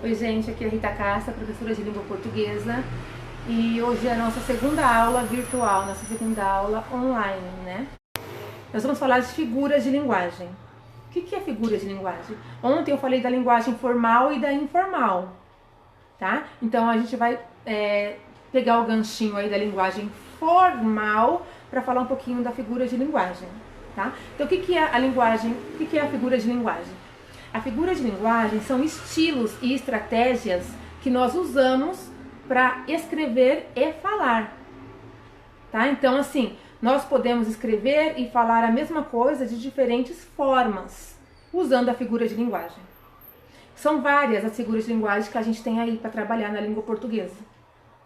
Oi gente, aqui é a Rita Casta, professora de língua portuguesa, e hoje é a nossa segunda aula virtual, nossa segunda aula online, né? Nós vamos falar de figuras de linguagem. O que é figura de linguagem? Ontem eu falei da linguagem formal e da informal, tá? Então a gente vai pegar o ganchinho aí da linguagem formal para falar um pouquinho da figura de linguagem, tá? Então o que é a linguagem, o que é a figura de linguagem? A figura de linguagem são estilos e estratégias que nós usamos para escrever e falar, tá? Então, assim, nós podemos escrever e falar a mesma coisa de diferentes formas, usando a figura de linguagem. São várias as figuras de linguagem que a gente tem aí para trabalhar na língua portuguesa,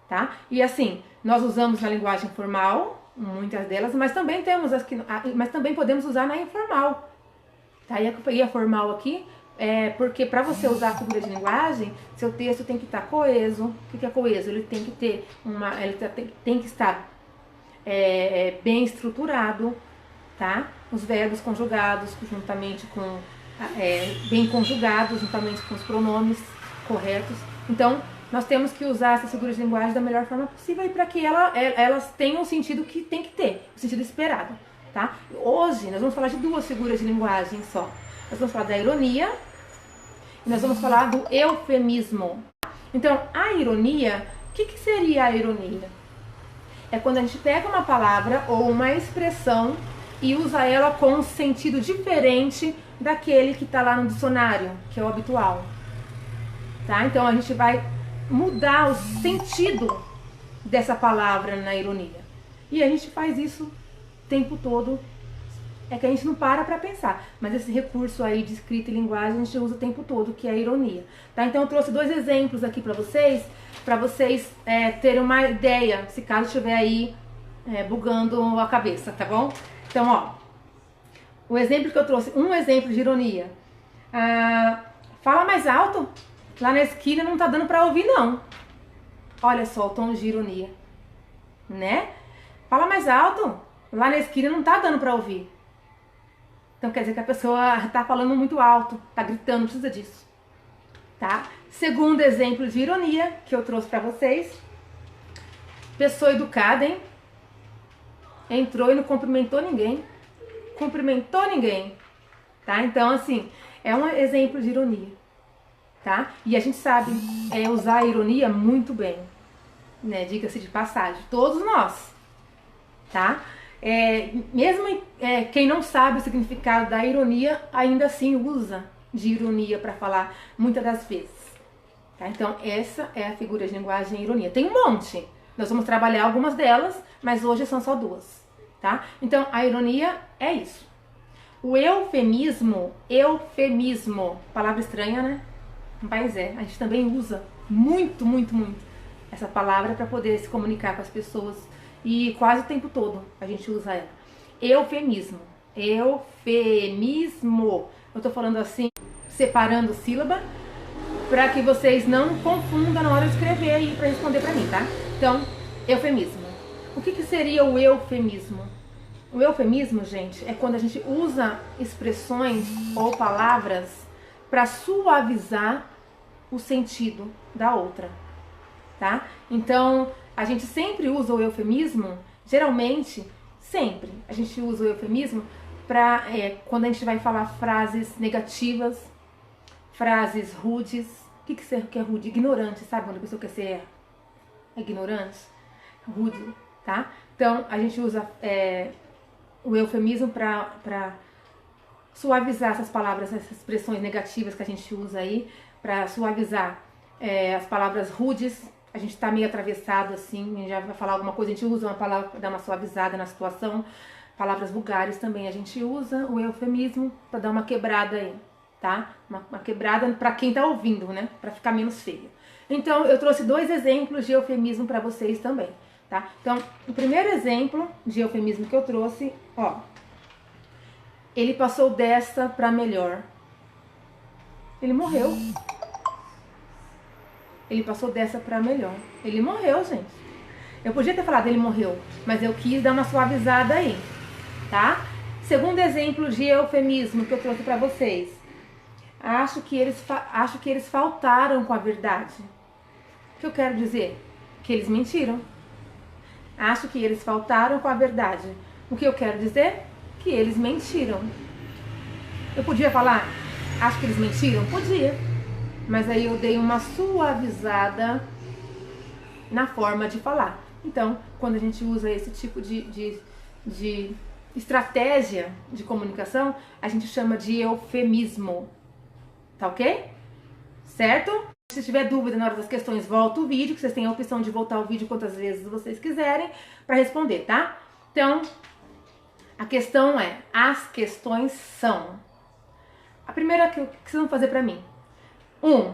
tá? E assim, nós usamos na linguagem formal, muitas delas, mas também temos mas também podemos usar na informal, tá? E eu peguei a formal aqui, porque para você usar a figura de linguagem, seu texto tem que estar coeso. O que é coeso? Ele tem que ter tem que estar bem estruturado, tá? Os verbos conjugados juntamente com bem conjugados juntamente com os pronomes corretos. Então, nós temos que usar essas figuras de linguagem da melhor forma possível para que elas tenham o sentido que tem que ter, o sentido esperado, tá? Hoje nós vamos falar de duas figuras de linguagem só. Nós vamos falar da ironia e nós vamos falar do eufemismo. Então, a ironia, o que seria a ironia? É quando a gente pega uma palavra ou uma expressão e usa ela com um sentido diferente daquele que está lá no dicionário, que é o habitual. Tá? Então, a gente vai mudar o sentido dessa palavra na ironia. E a gente faz isso o tempo todo. É que a gente não para pensar, mas esse recurso aí de escrita e linguagem a gente usa o tempo todo, que é a ironia, tá? Então eu trouxe dois exemplos aqui para vocês terem uma ideia, se caso estiver aí bugando a cabeça, tá bom? Então, ó, o exemplo que eu trouxe, um exemplo de ironia. Fala mais alto, lá na esquina não tá dando para ouvir não. Olha só o tom de ironia, né? Fala mais alto, lá na esquina não tá dando para ouvir. Então quer dizer que a pessoa está falando muito alto, está gritando, precisa disso, tá? Segundo exemplo de ironia que eu trouxe para vocês. Pessoa educada, hein? Entrou e não cumprimentou ninguém. Cumprimentou ninguém, tá? Então assim, é um exemplo de ironia, tá? E a gente sabe usar a ironia muito bem, né? Diga-se de passagem, todos nós, tá? Mesmo quem não sabe o significado da ironia, ainda assim usa de ironia para falar muitas das vezes, tá? Então essa é a figura de linguagem ironia. Tem um monte, nós vamos trabalhar algumas delas, mas hoje são só duas, tá? Então a ironia é isso. O eufemismo, palavra estranha, né? Mas a gente também usa muito essa palavra para poder se comunicar com as pessoas. E quase o tempo todo a gente usa ela. Eufemismo. Eu tô falando assim, separando sílaba, para que vocês não confundam na hora de escrever aí para responder para mim, tá? Então, eufemismo. O que seria o eufemismo? O eufemismo, gente, é quando a gente usa expressões ou palavras para suavizar o sentido da outra, tá? Então, a gente sempre usa o eufemismo, geralmente, sempre, a gente usa o eufemismo para quando a gente vai falar frases negativas, frases rudes. O que é rude? Ignorante, sabe? Quando a pessoa quer ser ignorante, rude, tá? Então, a gente usa o eufemismo para suavizar essas palavras, essas expressões negativas que a gente usa aí, para suavizar as palavras rudes. A gente tá meio atravessado assim, a gente já vai falar alguma coisa, a gente usa uma palavra para dar uma suavizada na situação. Palavras vulgares também a gente usa o eufemismo para dar uma quebrada aí, tá? Uma quebrada para quem tá ouvindo, né? Para ficar menos feio. Então eu trouxe dois exemplos de eufemismo para vocês também, tá? Então o primeiro exemplo de eufemismo que eu trouxe, ó, ele passou dessa para melhor. Ele morreu. Ele passou dessa pra melhor. Ele morreu, gente. Eu podia ter falado ele morreu, mas eu quis dar uma suavizada aí, tá? Segundo exemplo de eufemismo que eu trouxe pra vocês. Acho que eles faltaram com a verdade. O que eu quero dizer? Que eles mentiram. Acho que eles faltaram com a verdade. O que eu quero dizer? Que eles mentiram. Eu podia falar, acho que eles mentiram? Podia. Mas aí eu dei uma suavizada na forma de falar. Então, quando a gente usa esse tipo de estratégia de comunicação, a gente chama de eufemismo. Tá ok? Certo? Se tiver dúvida na hora das questões, volta o vídeo, que vocês têm a opção de voltar o vídeo quantas vezes vocês quiserem para responder, tá? Então, a questão é, as questões são... A primeira que vocês vão fazer para mim. 1.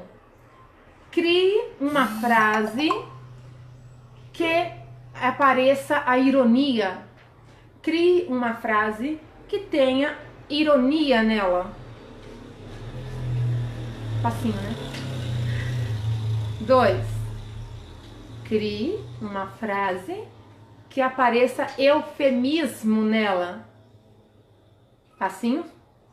Crie uma frase que apareça a ironia. Crie uma frase que tenha ironia nela. Facinho, né? 2. Crie uma frase que apareça eufemismo nela. Facinho?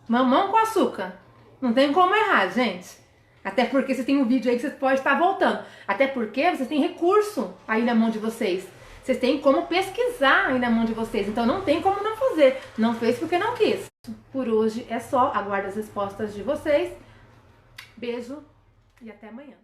Mamão com açúcar. Não tem como errar, gente. Até porque vocês têm um vídeo aí que vocês podem estar voltando. Até porque vocês têm recurso aí na mão de vocês. Vocês têm como pesquisar aí na mão de vocês. Então não tem como não fazer. Não fez porque não quis. Por hoje é só. Aguardo as respostas de vocês. Beijo e até amanhã.